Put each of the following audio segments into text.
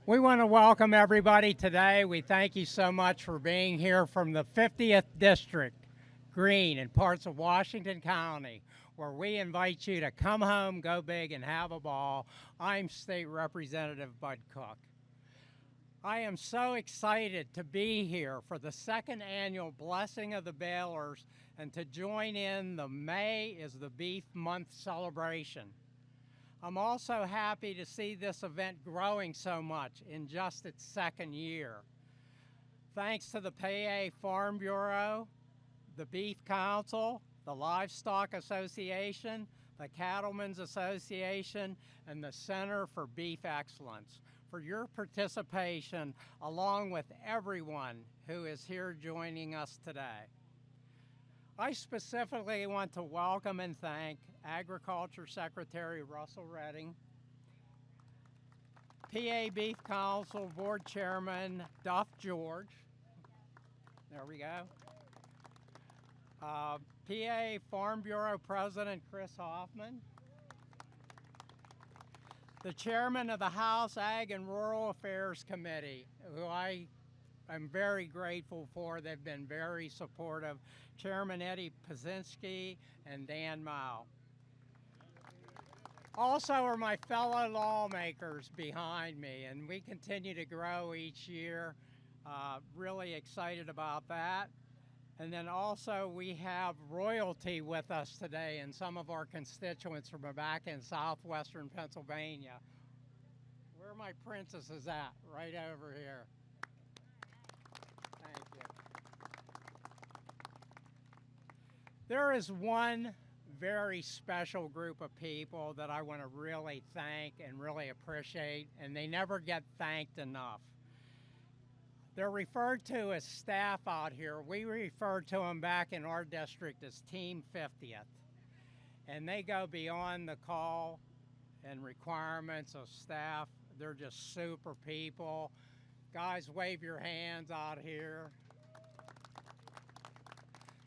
We want to welcome everybody today. We thank you so much for being here from the 50th District, Green, in parts of Washington County, where we invite you to come home, go big, and have a ball. I'm State Representative Bud Cook. I am so excited to be here for the second annual Blessing of the Balers and to join in the May is the Beef Month celebration. I'm also happy to see this event growing so much in just its second year. Thanks to the PA Farm Bureau, the Beef Council, the Livestock Association, the Cattlemen's Association, and the Center for Beef Excellence for your participation, along with everyone who is here joining us today. I specifically want to welcome and thank Agriculture Secretary Russell Redding, PA Beef Council Board Chairman Duff George, there we go, PA Farm Bureau President Chris Hoffman, the Chairman of the House Ag and Rural Affairs Committee, who I'm very grateful for. They've been very supportive. Chairman Eddie Pazinski and Dan Mao. Also are my fellow lawmakers behind me, and we continue to grow each year. Really excited about that. And then also we have royalty with us today and some of our constituents from back in southwestern Pennsylvania. Where are my princesses at? Right over here. Thank you. There is one very special group of people that I want to really thank and really appreciate, and they never get thanked enough. They're referred to as staff out here. We refer to them back in our district as Team 50th. And they go beyond the call and requirements of staff. They're just super people. Guys, wave your hands out here.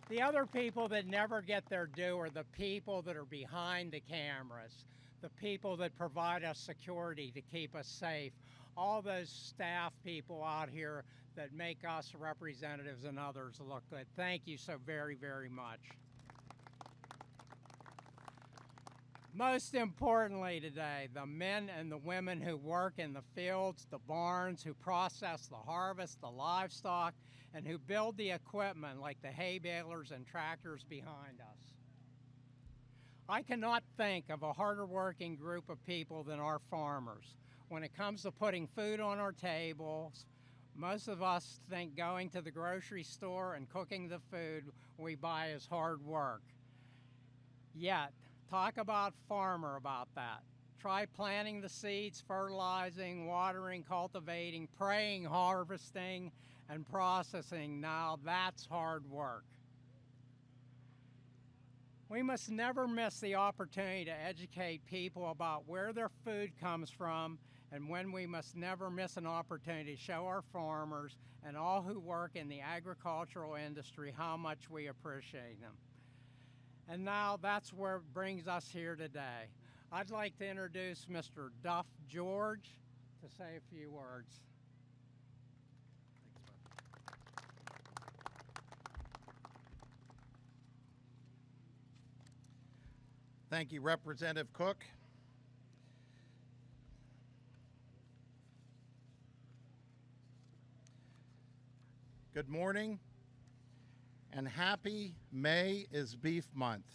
The other people that never get their due are the people that are behind the cameras, the people that provide us security to keep us safe, all those staff people out here that make us representatives and others look good. Thank you so very, very much. Most importantly today, the men and the women who work in the fields, the barns, who process the harvest, the livestock, and who build the equipment like the hay balers and tractors behind us. I cannot think of a harder working group of people than our farmers. When it comes to putting food on our tables, most of us think going to the grocery store and cooking the food we buy is hard work. Yet, talk about farmer about that. Try planting the seeds, fertilizing, watering, cultivating, praying, harvesting, and processing. Now that's hard work. We must never miss the opportunity to educate people about where their food comes from, and when we must never miss an opportunity to show our farmers and all who work in the agricultural industry how much we appreciate them. And now that's where it brings us here today. I'd like to introduce Mr. Duff George to say a few words. Thank you, Representative Cook. Good morning, and happy May is Beef Month.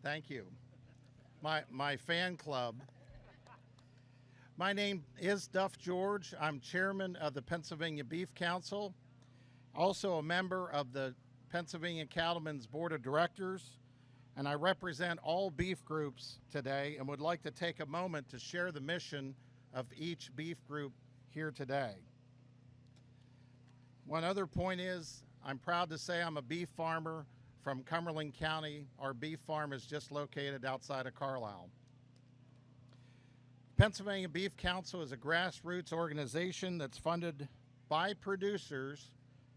Thank you. My fan club. My name is Duff George. I'm chairman of the Pennsylvania Beef Council, also a member of the Pennsylvania Cattlemen's Board of Directors, and I represent all beef groups today and would like to take a moment to share the mission of each beef group here today. One other point is, I'm proud to say I'm a beef farmer from Cumberland County. Our beef farm is just located outside of Carlisle. Pennsylvania Beef Council is a grassroots organization that's funded by producers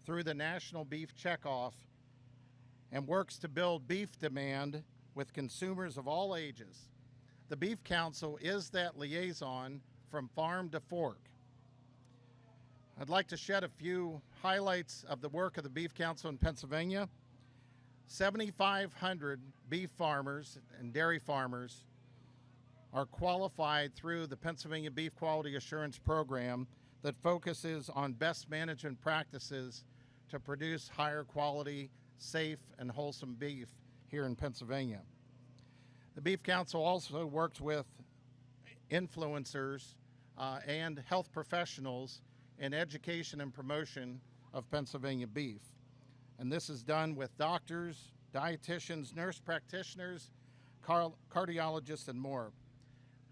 through the National Beef Checkoff and works to build beef demand with consumers of all ages. The Beef Council is that liaison for from farm to fork. I'd like to shed a few highlights of the work of the Beef Council in Pennsylvania. 7,500 beef farmers and dairy farmers are qualified through the Pennsylvania Beef Quality Assurance Program that focuses on best management practices to produce higher quality, safe, and wholesome beef here in Pennsylvania. The Beef Council also works with influencers and health professionals in education and promotion of Pennsylvania beef. And this is done with doctors, dietitians, nurse practitioners, cardiologists, and more.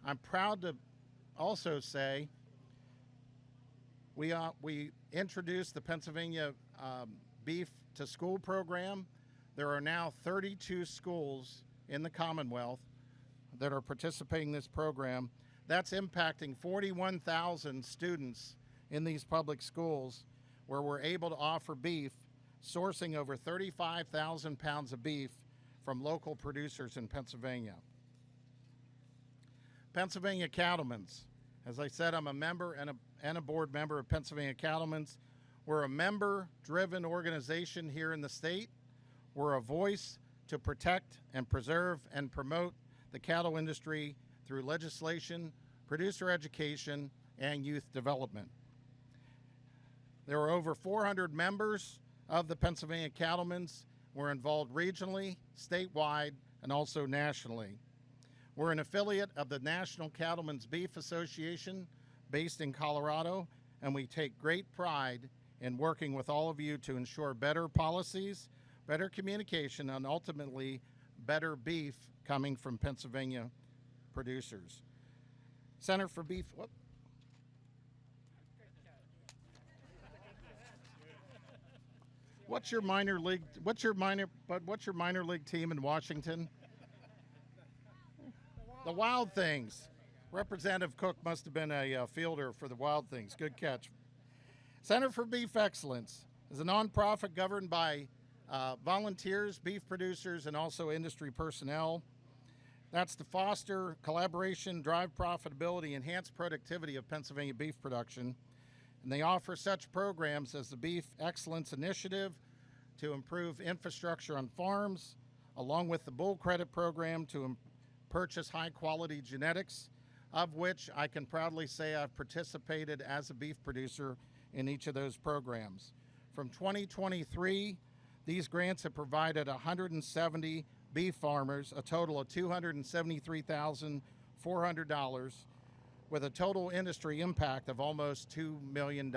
I'm proud to also say we introduced the Pennsylvania Beef to School program. There are now 32 schools in the Commonwealth that are participating in this program. That's impacting 41,000 students in these public schools, where we're able to offer beef, sourcing over 35,000 pounds of beef from local producers in Pennsylvania. Pennsylvania Cattlemen's. As I said, I'm a member and a board member of Pennsylvania Cattlemen's. We're a member-driven organization here in the state. We're a voice to protect and preserve and promote the cattle industry through legislation, producer education, and youth development. There are over 400 members of the Pennsylvania Cattlemen's. We're involved regionally, statewide, and also nationally. We're an affiliate of the National Cattlemen's Beef Association based in Colorado, and we take great pride in working with all of you to ensure better policies, better communication, and ultimately better beef coming from Pennsylvania producers. Center for Beef. What? What's your minor league team in Washington? The Wild Things. Representative Cook must have been a fielder for the Wild Things. Good catch. Center for Beef Excellence is a nonprofit governed by volunteers, beef producers, and also industry personnel. That's to foster collaboration, drive profitability, enhance productivity of Pennsylvania beef production. And they offer such programs as the Beef Excellence Initiative to improve infrastructure on farms, along with the Bull Credit Program to purchase high-quality genetics, of which I can proudly say I've participated as a beef producer in each of those programs. From 2023, these grants have provided 170 beef farmers a total of $273,400, with a total industry impact of almost $2 million.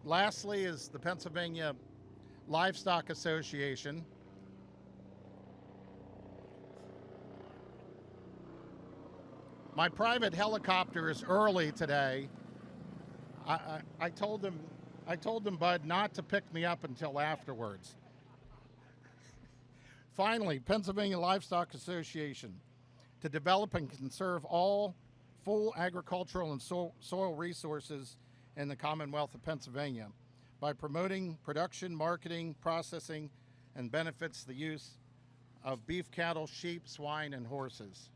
Lastly is the Pennsylvania Livestock Association. My private helicopter is early today. I told them, Bud, not to pick me up until afterwards. Finally, Pennsylvania Livestock Association, to develop and conserve all full agricultural and soil resources in the Commonwealth of Pennsylvania by promoting production, marketing, processing, and benefits the use of beef cattle, sheep, swine, and horses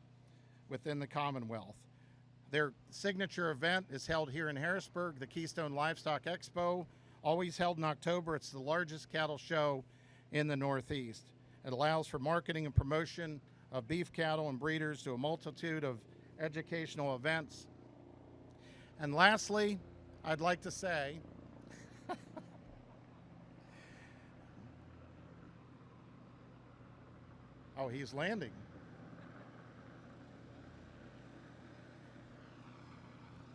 within the Commonwealth. Their signature event is held here in Harrisburg, the Keystone Livestock Expo, always held in October. It's the largest cattle show in the Northeast. It allows for marketing and promotion of beef cattle and breeders to a multitude of educational events. And lastly, I'd like to say, oh, he's landing.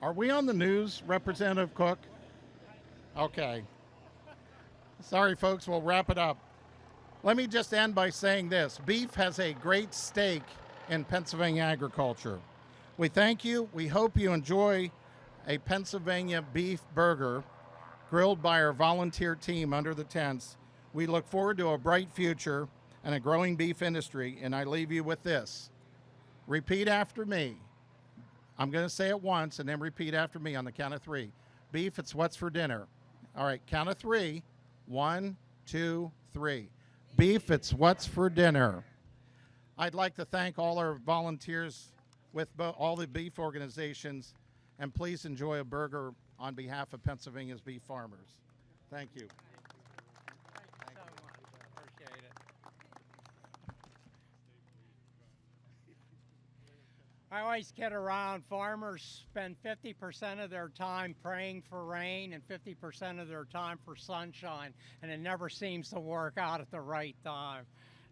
Are we on the news, Representative Cook? Okay. Sorry, folks, we'll wrap it up. Let me just end by saying this. Beef has a great stake in Pennsylvania agriculture. We thank you. We hope you enjoy a Pennsylvania beef burger grilled by our volunteer team under the tents. We look forward to a bright future and a growing beef industry, and I leave you with this. Repeat after me. I'm going to say it once and then repeat after me on the count of three. Beef, it's what's for dinner. All right, count of three. 1, 2, 3. Beef, it's what's for dinner. I'd like to thank all our volunteers with all the beef organizations, and please enjoy a burger on behalf of Pennsylvania's beef farmers. Thank you. Thank you so much. I appreciate it. I always kid around. Farmers spend 50% of their time praying for rain and 50% of their time for sunshine, and it never seems to work out at the right time.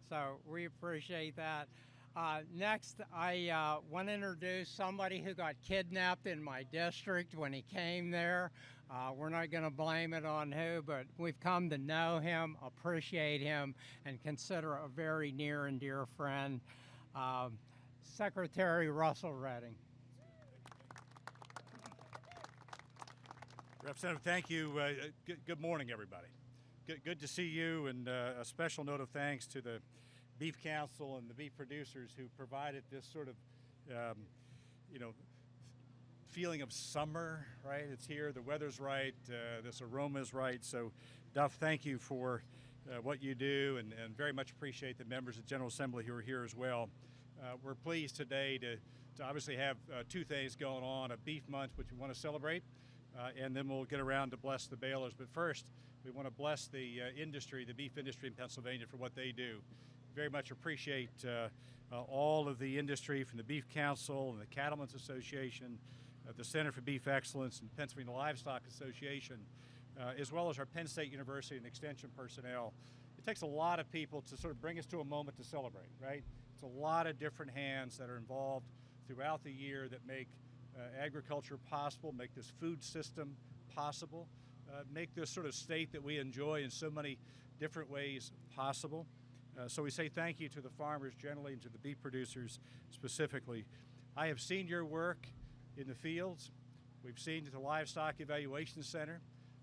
So we appreciate that. Next, I want to introduce somebody who got kidnapped in my district when he came there. We're not going to blame it on who, but we've come to know him, appreciate him, and consider a very near and dear friend. Secretary Russell Redding. Representative, thank you. Good morning, everybody. Good to see you, and a special note of thanks to the Beef Council and the beef producers who provided this sort of, feeling of summer, right? It's here, the weather's right, this aroma is right. So, Duff, thank you for what you do, and very much appreciate the members of the General Assembly who are here as well. We're pleased today to obviously have two things going on, a beef month, which we want to celebrate, and then we'll get around to bless the balers. But first, we want to bless the industry, the beef industry in Pennsylvania, for what they do. Very much appreciate all of the industry, from the Beef Council and the Cattlemen's Association, the Center for Beef Excellence, and Pennsylvania Livestock Association, as well as our Penn State University and Extension personnel. It takes a lot of people to sort of bring us to a moment to celebrate, right? It's a lot of different hands that are involved throughout the year that make agriculture possible, make this food system possible, make this sort of state that we enjoy in so many different ways possible. So we say thank you to the farmers generally and to the beef producers specifically. I have seen your work in the fields. We've seen you at the Livestock Evaluation Center.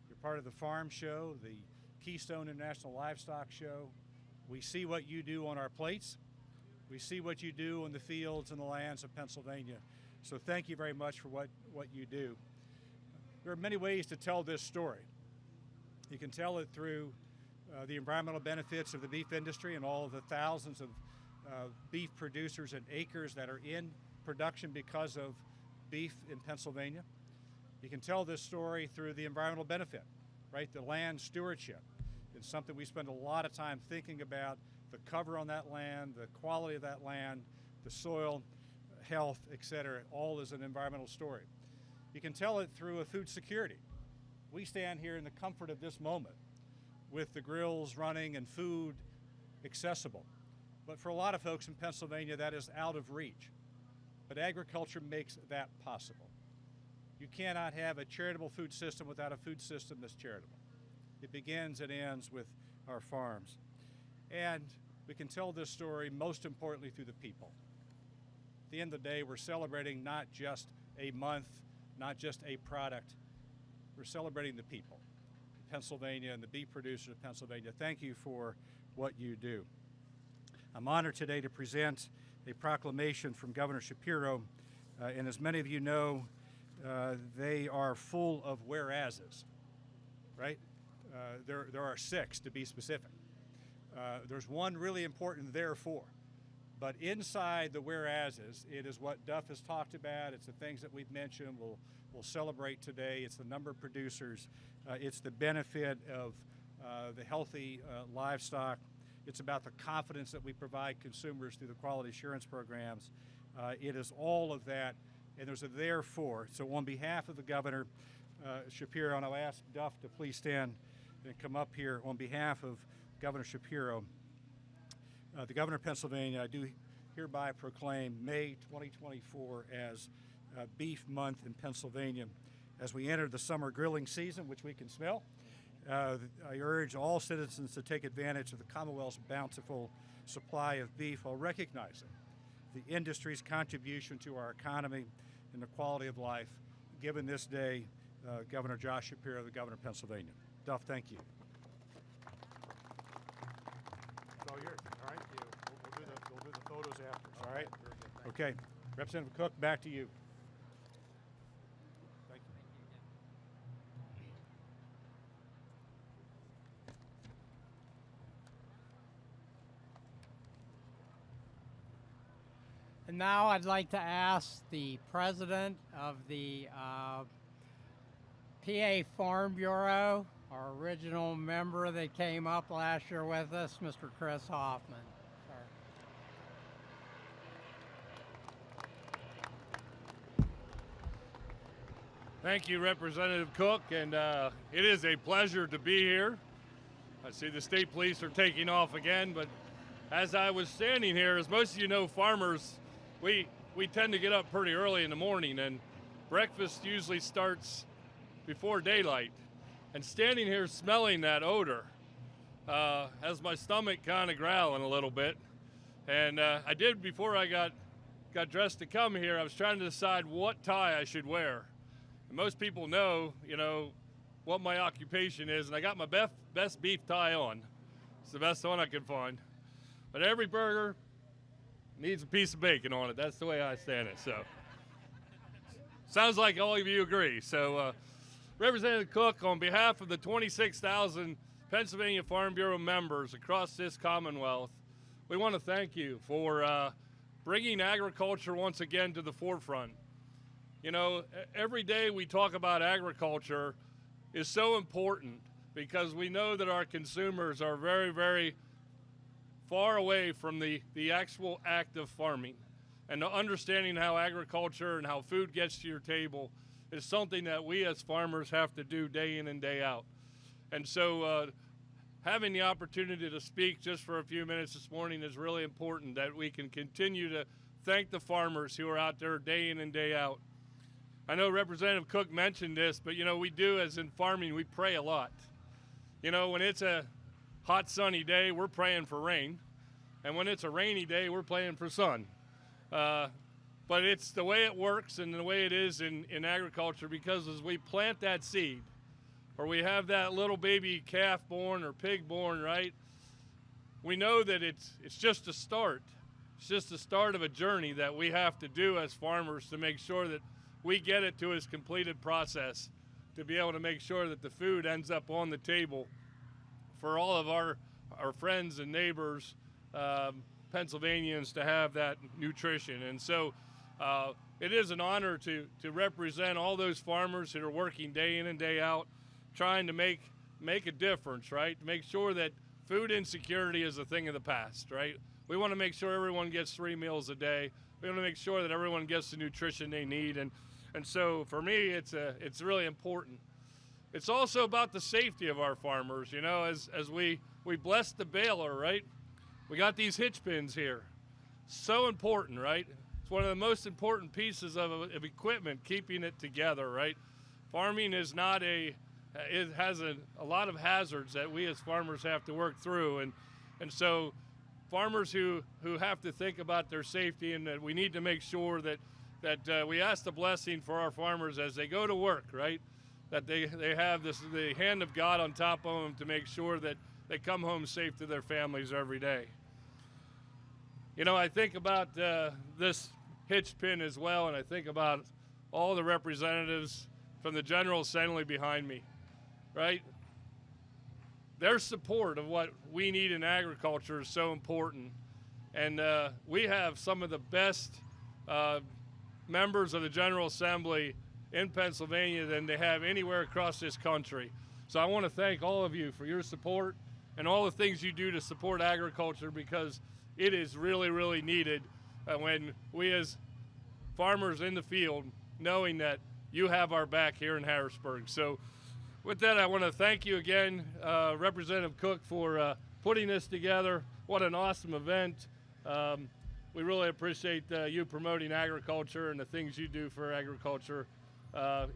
You're part of the Farm Show, the Keystone International Livestock Show. We see what you do on our plates. We see what you do in the fields and the lands of Pennsylvania. So thank you very much for what you do. There are many ways to tell this story. You can tell it through the environmental benefits of the beef industry and all of the thousands of beef producers and acres that are in production because of beef in Pennsylvania. You can tell this story through the environmental benefit, right? The land stewardship. It's something we spend a lot of time thinking about, the cover on that land, the quality of that land, the soil, health, et cetera, all is an environmental story. You can tell it through a food security. We stand here in the comfort of this moment with the grills running and food accessible. But for a lot of folks in Pennsylvania, that is out of reach. But agriculture makes that possible. You cannot have a charitable food system without a food system that's charitable. It begins and ends with our farms. And we can tell this story most importantly through the people. At the end of the day, we're celebrating not just a month, not just a product. We're celebrating the people, Pennsylvania and the beef producers of Pennsylvania. Thank you for what you do. I'm honored today to present a proclamation from Governor Shapiro, and as many of you know, they are full of whereases, right? There are 6 to be specific. There's one really important therefore, but inside the whereases, it is what Duff has talked about. It's the things that we've mentioned. We'll celebrate today. It's the number of producers. It's the benefit of the healthy livestock. It's about the confidence that we provide consumers through the quality assurance programs. It is all of that, and there's a therefore. So on behalf of the Governor Shapiro, and I'll ask Duff to please stand and come up here. On behalf of Governor Shapiro, the Governor of Pennsylvania, I do hereby proclaim May 2024 as Beef Month in Pennsylvania. As we enter the summer grilling season, which we can smell, I urge all citizens to take advantage of the Commonwealth's bountiful supply of beef while recognizing the industry's contribution to our economy and the quality of life. Given this day, Governor Josh Shapiro, the Governor of Pennsylvania. Duff, thank you. It's all yours. All right. We'll do the photos after. All right. Very good. Okay. Representative Cook, back to you. Thank you. And now I'd like to ask the president of the PA Farm Bureau, our original member that came up last year with us, Mr. Chris Hoffman. Sir. Thank you, Representative Cook, and it is a pleasure to be here. I see the state police are taking off again, but as I was standing here, as most of you know, farmers, we tend to get up pretty early in the morning, and breakfast usually starts before daylight. And standing here smelling that odor has my stomach kind of growling a little bit. And I did, before I got dressed to come here, I was trying to decide what tie I should wear. And most people know, what my occupation is, and I got my best beef tie on. It's the best one I could find. But every burger needs a piece of bacon on it. That's the way I stand it. So sounds like all of you agree. So Representative Cook, on behalf of the 26,000 Pennsylvania Farm Bureau members across this Commonwealth, we want to thank you for bringing agriculture once again to the forefront. Every day we talk about agriculture is so important because we know that our consumers are very, very far away from the actual act of farming. And understanding how agriculture and how food gets to your table is something that we as farmers have to do day in and day out. And so having the opportunity to speak just for a few minutes this morning is really important, that we can continue to thank the farmers who are out there day in and day out. I know Representative Cook mentioned this, but we do, as in farming, we pray a lot. When it's a hot sunny day, we're praying for rain. And when it's a rainy day, we're praying for sun. But it's the way it works and the way it is in agriculture, because as we plant that seed, or we have that little baby calf born or pig born, right? We know that it's just a start. It's just the start of a journey that we have to do as farmers to make sure that we get it to its completed process, to be able to make sure that the food ends up on the table for all of our friends and neighbors, Pennsylvanians, to have that nutrition. And so it is an honor to represent all those farmers that are working day in and day out, trying to make a difference, right? To make sure that food insecurity is a thing of the past, right? We want to make sure everyone gets 3 meals a day. We want to make sure that everyone gets the nutrition they need. And so for me, it's really important. It's also about the safety of our farmers. As we bless the baler, right? We got these hitch pins here. So important, right? It's one of the most important pieces of equipment, keeping it together, right? Farming is it has a lot of hazards that we as farmers have to work through. And so farmers who have to think about their safety, and that we need to make sure that we ask the blessing for our farmers as they go to work, right? That they have the hand of God on top of them to make sure that they come home safe to their families every day. I think about this hitch pin as well, and I think about all the representatives from the General Assembly behind me, right? Their support of what we need in agriculture is so important. And we have some of the best members of the General Assembly in Pennsylvania than they have anywhere across this country. So I want to thank all of you for your support and all the things you do to support agriculture, because it is really, really needed when we as farmers in the field, knowing that you have our back here in Harrisburg. So with that, I want to thank you again, Representative Cook, for putting this together. What an awesome event. We really appreciate you promoting agriculture and the things you do for agriculture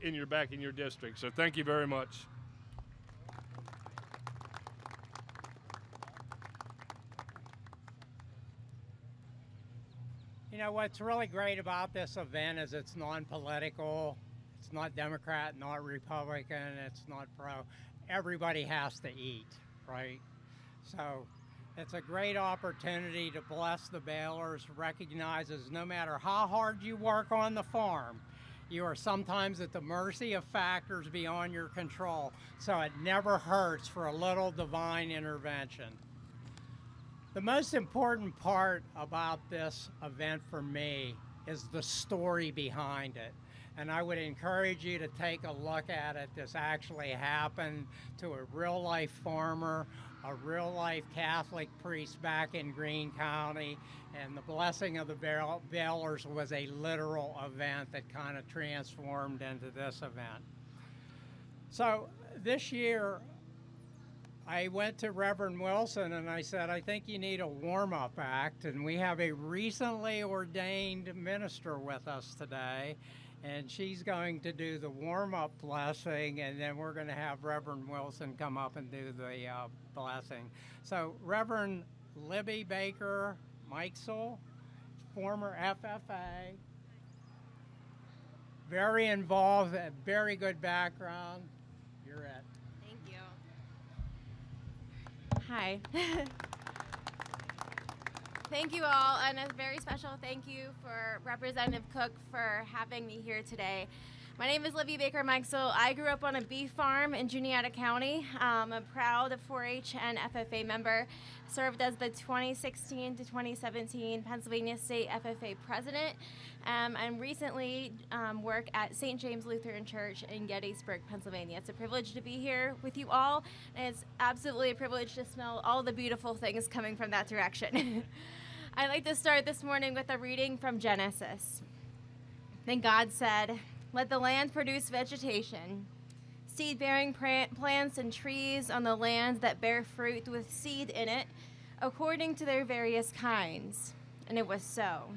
in your district. So thank you very much. What's really great about this event is it's non-political. It's not Democrat, not Republican, it's not pro. Everybody has to eat, right? So it's a great opportunity to bless the balers, recognizes no matter how hard you work on the farm, you are sometimes at the mercy of factors beyond your control. So it never hurts for a little divine intervention. The most important part about this event for me is the story behind it. And I would encourage you to take a look at it. This actually happened to a real life farmer, a real life Catholic priest back in Greene County, and the blessing of the Balers was a literal event that kind of transformed into this event. So this year, I went to Reverend Wilson and I said, I think you need a warm-up act, and we have a recently ordained minister with us today, and she's going to do the warm-up blessing, and then we're going to have Reverend Wilson come up and do the blessing. So Reverend Libby Baker Mikesell, former FFA, very involved, a very good background. You're it. Thank you. Hi. Thank you all, and a very special thank you for Representative Cook for having me here today. My name is Libby Baker Mikesell. I grew up on a beef farm in Juniata County. I'm a proud 4-H and FFA member. Served as the 2016 to 2017 Pennsylvania State FFA president, and recently work at St. James Lutheran Church in Gettysburg, Pennsylvania. It's a privilege to be here with you all, and it's absolutely a privilege to smell all the beautiful things coming from that direction. I'd like to start this morning with a reading from Genesis. Then God said, "Let the land produce vegetation, seed-bearing plants and trees on the land that bear fruit with seed in it, according to their various kinds." And it was so.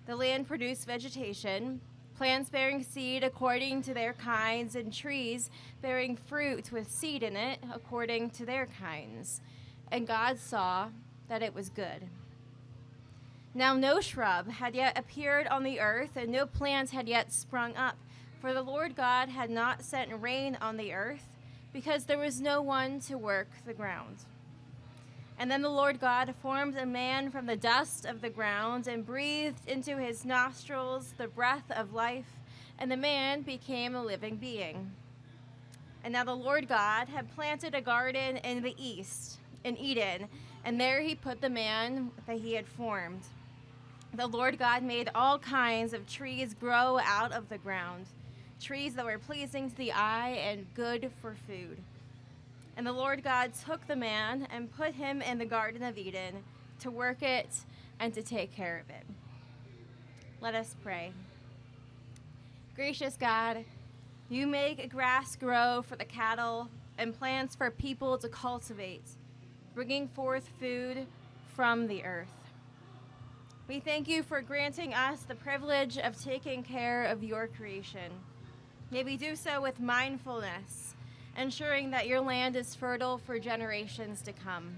The land produced vegetation, plants bearing seed according to their kinds, and trees bearing fruit with seed in it, according to their kinds. And God saw that it was good. Now no shrub had yet appeared on the earth, and no plant had yet sprung up, for the Lord God had not sent rain on the earth, because there was no one to work the ground. And then the Lord God formed a man from the dust of the ground and breathed into his nostrils the breath of life, and the man became a living being. And now the Lord God had planted a garden in the east, in Eden, and there he put the man that he had formed. The Lord God made all kinds of trees grow out of the ground, trees that were pleasing to the eye and good for food. And the Lord God took the man and put him in the Garden of Eden to work it and to take care of it. Let us pray. Gracious God, you make grass grow for the cattle and plants for people to cultivate, bringing forth food from the earth. We thank you for granting us the privilege of taking care of your creation. May we do so with mindfulness, ensuring that your land is fertile for generations to come.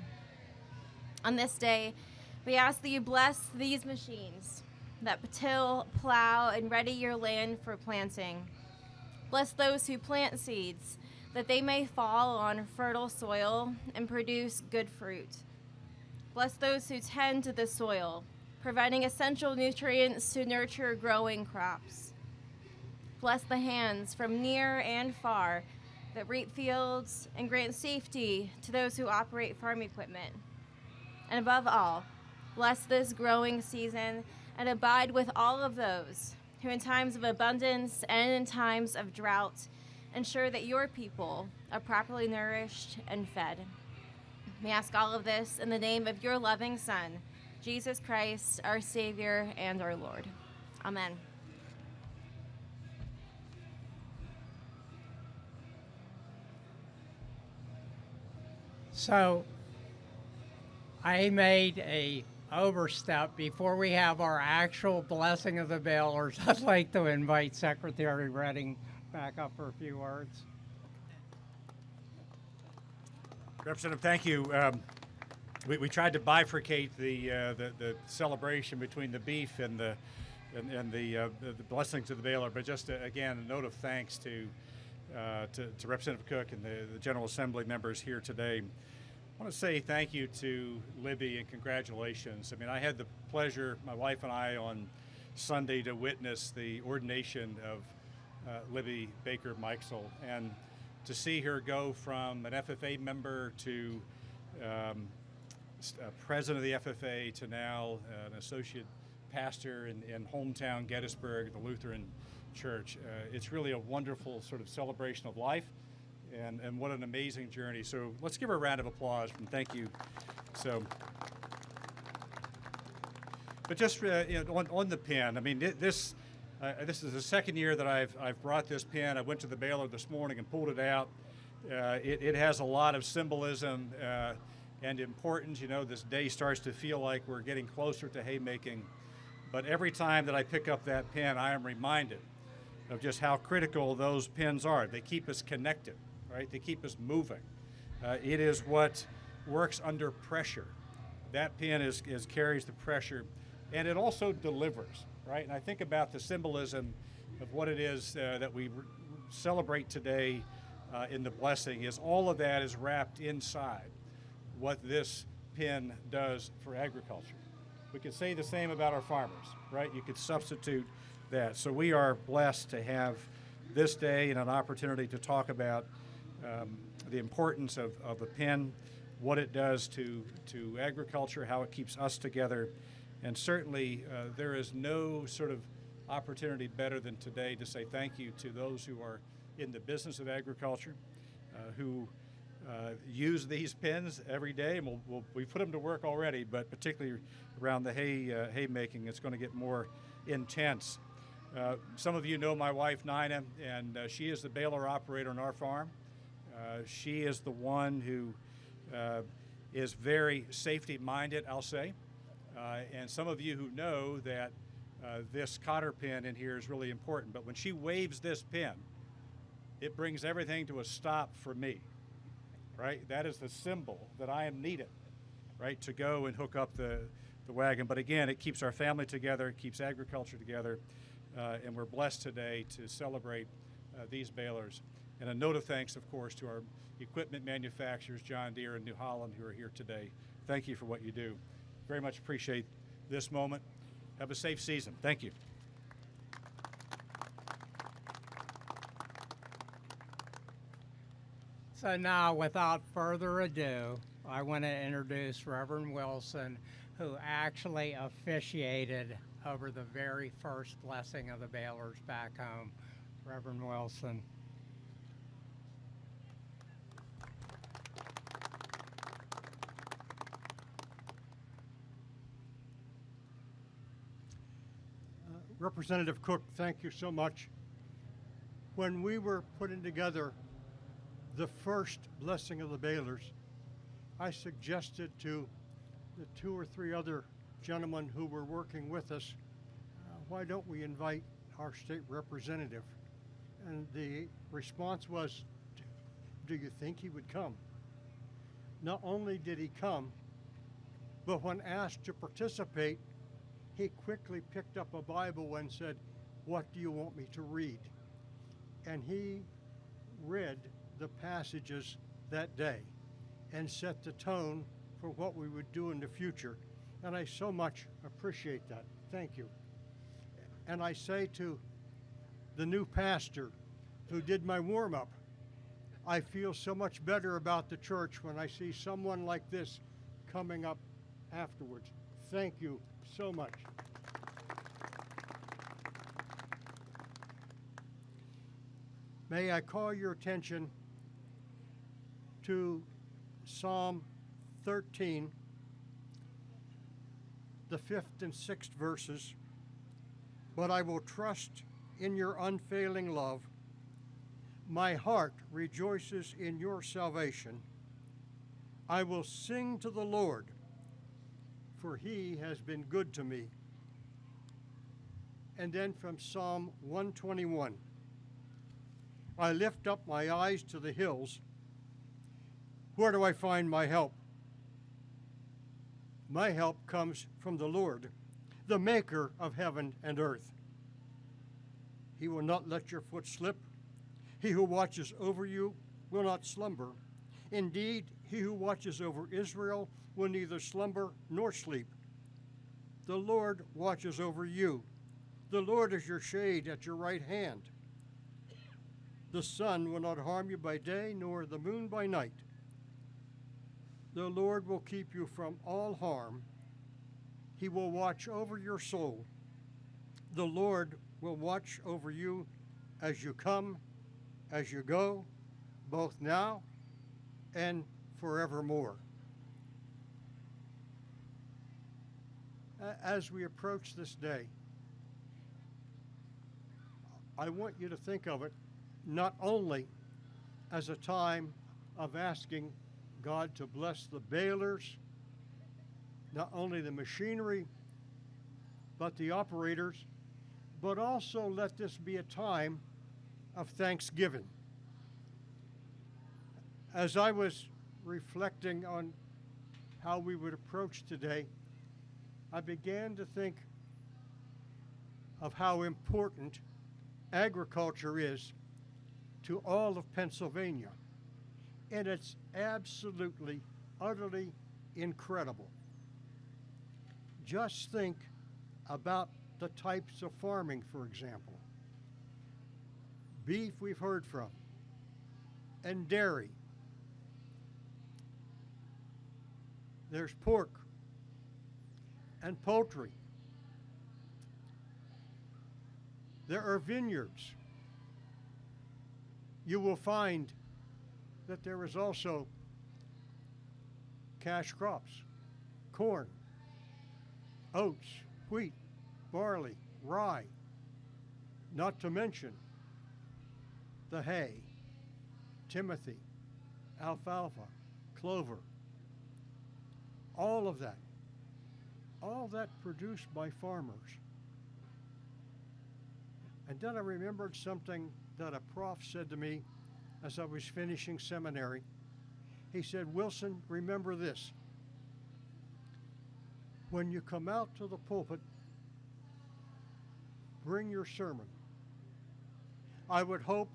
On this day, we ask that you bless these machines that till, plow, and ready your land for planting. Bless those who plant seeds, that they may fall on fertile soil and produce good fruit. Bless those who tend to the soil, providing essential nutrients to nurture growing crops. Bless the hands from near and far that reap fields and grant safety to those who operate farm equipment. And above all, bless this growing season and abide with all of those who in times of abundance and in times of drought ensure that your people are properly nourished and fed. We ask all of this in the name of your loving Son, Jesus Christ, our Savior and our Lord. Amen. So I made a overstep. Before we have our actual blessing of the Balers, I'd like to invite Secretary Redding back up for a few words. Representative, thank you. We tried to bifurcate the celebration between the beef and the blessings to the Baler, but just again, a note of thanks to Representative Cook and the General Assembly members here today. I want to say thank you to Libby and congratulations. I mean, I had the pleasure, my wife and I, on Sunday to witness the ordination of Libby Baker Mikesell, and to see her go from an FFA member to president of the FFA to now an associate pastor in hometown Gettysburg, the Lutheran Church. It's really a wonderful sort of celebration of life, and what an amazing journey. So let's give her a round of applause and thank you. So, but just on the pen, I mean, this is the second year that I've brought this pen. I went to the baler this morning and pulled it out. It has a lot of symbolism and importance. You know, this day starts to feel like we're getting closer to haymaking. But every time that I pick up that pen, I am reminded of just how critical those pens are. They keep us connected, right? They keep us moving. It is what works under pressure. That pen carries the pressure, and it also delivers, right? And I think about the symbolism of what it is that we celebrate today in the blessing. Is all of that is wrapped inside what this pen does for agriculture. We could say the same about our farmers, right? You could substitute that. So we are blessed to have this day and an opportunity to talk about the importance of a pen, what it does to agriculture, how it keeps us together. And certainly there is no sort of opportunity better than today to say thank you to those who are in the business of agriculture, who use these pens every day, and we put them to work already, but particularly around the hay making, it's going to get more intense. Some of you know my wife, Nina, and she is the baler operator on our farm. She is the one who is very safety-minded, I'll say. And some of you who know that this cotter pin in here is really important, but when she waves this pin, it brings everything to a stop for me, right? That is the symbol that I am needed, right, to go and hook up the wagon. But again, it keeps our family together, it keeps agriculture together, and we're blessed today to celebrate these balers. And a note of thanks, of course, to our equipment manufacturers, John Deere and New Holland, who are here today. Thank you for what you do. Very much appreciate this moment. Have a safe season. Thank you. So now, without further ado, I want to introduce Reverend Wilson, who actually officiated over the very first blessing of the balers back home. Reverend Wilson. Representative Cook, thank you so much. When we were putting together the first blessing of the balers, I suggested to the 2 or 3 other gentlemen who were working with us, why don't we invite our state representative? And the response was, do you think he would come? Not only did he come, but when asked to participate, he quickly picked up a Bible and said, what do you want me to read? And he read the passages that day and set the tone for what we would do in the future. And I so much appreciate that. Thank you. And I say to the new pastor who did my warm-up, I feel so much better about the church when I see someone like this coming up afterwards. Thank you so much. May I call your attention to Psalm 13, the 5th and 6th verses. But I will trust in your unfailing love. My heart rejoices in your salvation. I will sing to the Lord, for he has been good to me. And then from Psalm 121, I lift up my eyes to the hills. Where do I find my help? My help comes from the Lord, the maker of heaven and earth. He will not let your foot slip. He who watches over you will not slumber. Indeed, he who watches over Israel will neither slumber nor sleep. The Lord watches over you. The Lord is your shade at your right hand. The sun will not harm you by day, nor the moon by night. The Lord will keep you from all harm. He will watch over your soul. The Lord will watch over you as you come, as you go, both now and forevermore. As we approach this day, I want you to think of it not only as a time of asking God to bless the balers, not only the machinery, but the operators, but also let this be a time of thanksgiving. As I was reflecting on how we would approach today, I began to think of how important agriculture is to all of Pennsylvania. And it's absolutely, utterly incredible. Just think about the types of farming, for example. Beef we've heard from, and dairy. There's pork and poultry. There are vineyards. You will find that there is also cash crops, corn, oats, wheat, barley, rye, not to mention the hay, timothy, alfalfa, clover, all of that produced by farmers. And then I remembered something that a prof said to me as I was finishing seminary. He said, Wilson, remember this. When you come out to the pulpit, bring your sermon. I would hope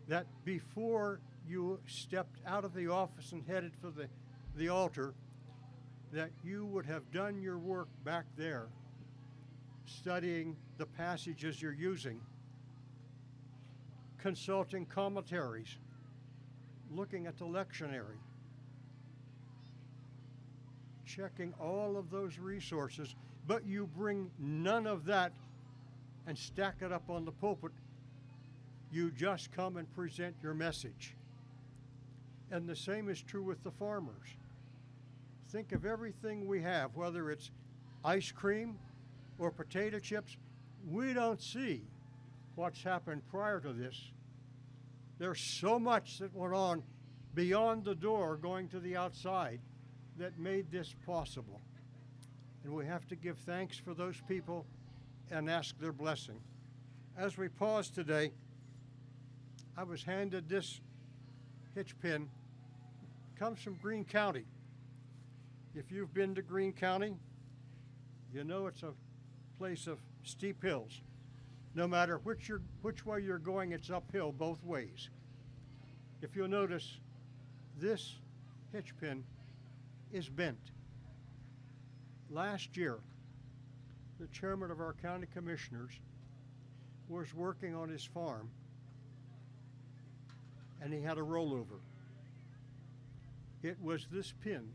that before you stepped out of the office and headed for the altar, that you would have done your work back there, studying the passages you're using, consulting commentaries, looking at the lectionary, checking all of those resources, but you bring none of that and stack it up on the pulpit. You just come and present your message. And the same is true with the farmers. Think of everything we have, whether it's ice cream or potato chips. We don't see what's happened prior to this. There's so much that went on beyond the door going to the outside that made this possible. And we have to give thanks for those people and ask their blessing. As we pause today, I was handed this hitch pin. It comes from Greene County. If you've been to Greene County, you know it's a place of steep hills. No matter which way you're going, it's uphill both ways. If you'll notice, this hitch pin is bent. Last year, the chairman of our county commissioners was working on his farm, and he had a rollover. It was this pin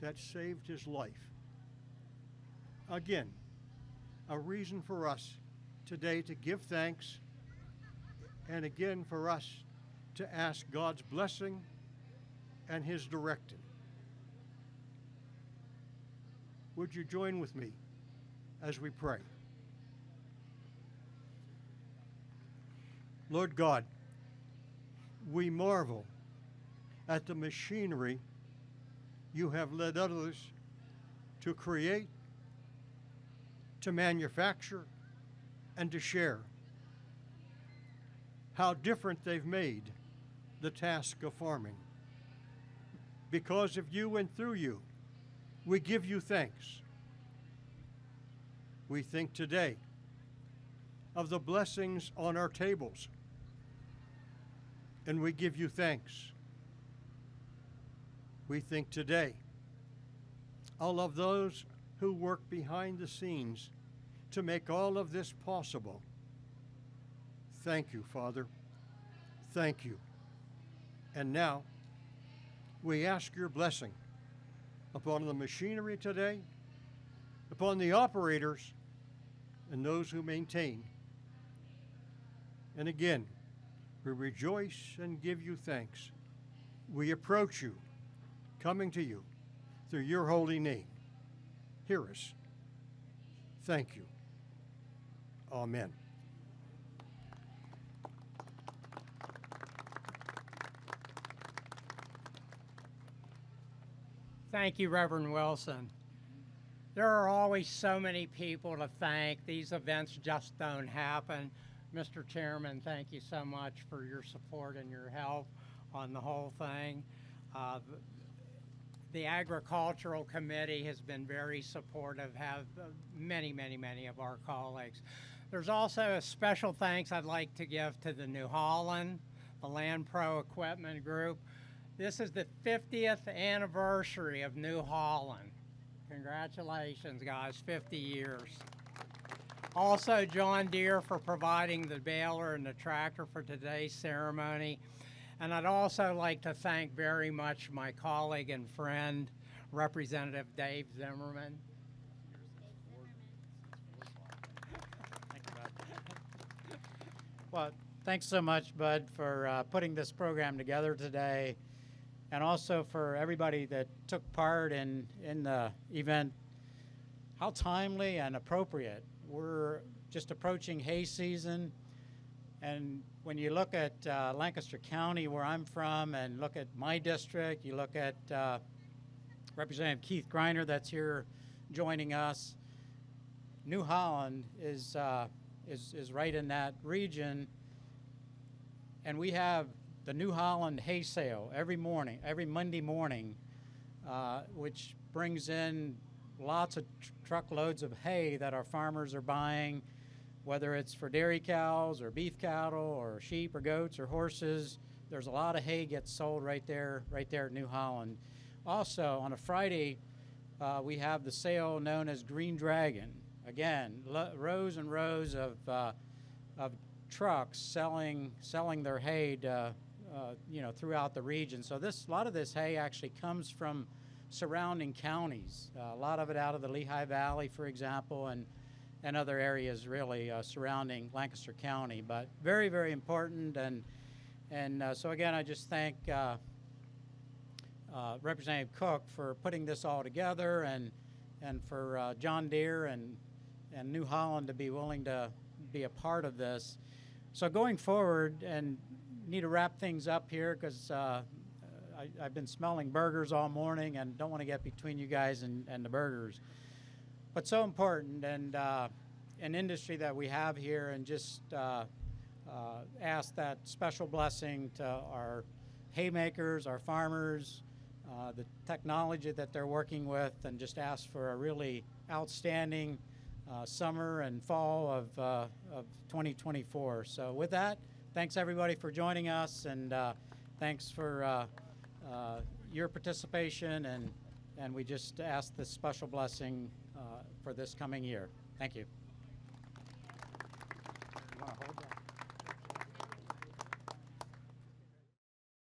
that saved his life. Again, a reason for us today to give thanks, and again for us to ask God's blessing and his directing. Would you join with me as we pray? Lord God, we marvel at the machinery you have led others to create, to manufacture, and to share. How different they've made the task of farming. Because of you and through you, we give you thanks. We think today of the blessings on our tables, and we give you thanks. We think today all of those who work behind the scenes to make all of this possible. Thank you, Father. Thank you. And now, we ask your blessing upon the machinery today, upon the operators, and those who maintain. And again, we rejoice and give you thanks. We approach you, coming to you through your holy name. Hear us. Thank you. Amen. Thank you, Reverend Wilson. There are always so many people to thank. These events just don't happen. Mr. Chairman, thank you so much for your support and your help on the whole thing. The Agricultural Committee has been very supportive, have many of our colleagues. There's also a special thanks I'd like to give to the New Holland, the Land Pro Equipment Group. This is the 50th anniversary of New Holland. Congratulations, guys, 50 years. Also, John Deere for providing the baler and the tractor for today's ceremony. And I'd also like to thank very much my colleague and friend, Representative Dave Zimmerman. Thank you, Bud. Well, thanks so much, Bud, for putting this program together today, and also for everybody that took part in the event. How timely and appropriate. We're just approaching hay season, and when you look at Lancaster County, where I'm from, and look at my district, you look at Representative Keith Greiner that's here joining us. New Holland is right in that region, and we have the New Holland hay sale every morning, every Monday morning, which brings in lots of truckloads of hay that our farmers are buying, whether it's for dairy cows or beef cattle or sheep or goats or horses. There's a lot of hay gets sold right there at New Holland. Also, on a Friday, we have the sale known as Green Dragon. Again, rows and rows of trucks selling their hay to, throughout the region. So a lot of this hay actually comes from surrounding counties. A lot of it out of the Lehigh Valley, for example, and other areas really surrounding Lancaster County. But very, very important. And so again, I just thank Representative Cook for putting this all together, and for John Deere and New Holland to be willing to be a part of this. So going forward, and need to wrap things up here because I've been smelling burgers all morning and don't want to get between you guys and the burgers. But so important, and an industry that we have here, and just ask that special blessing to our haymakers, our farmers, the technology that they're working with, and just ask for a really outstanding summer and fall of 2024. So with that, thanks everybody for joining us, and thanks for your participation, and we just ask this special blessing for this coming year. Thank you. You want to hold that?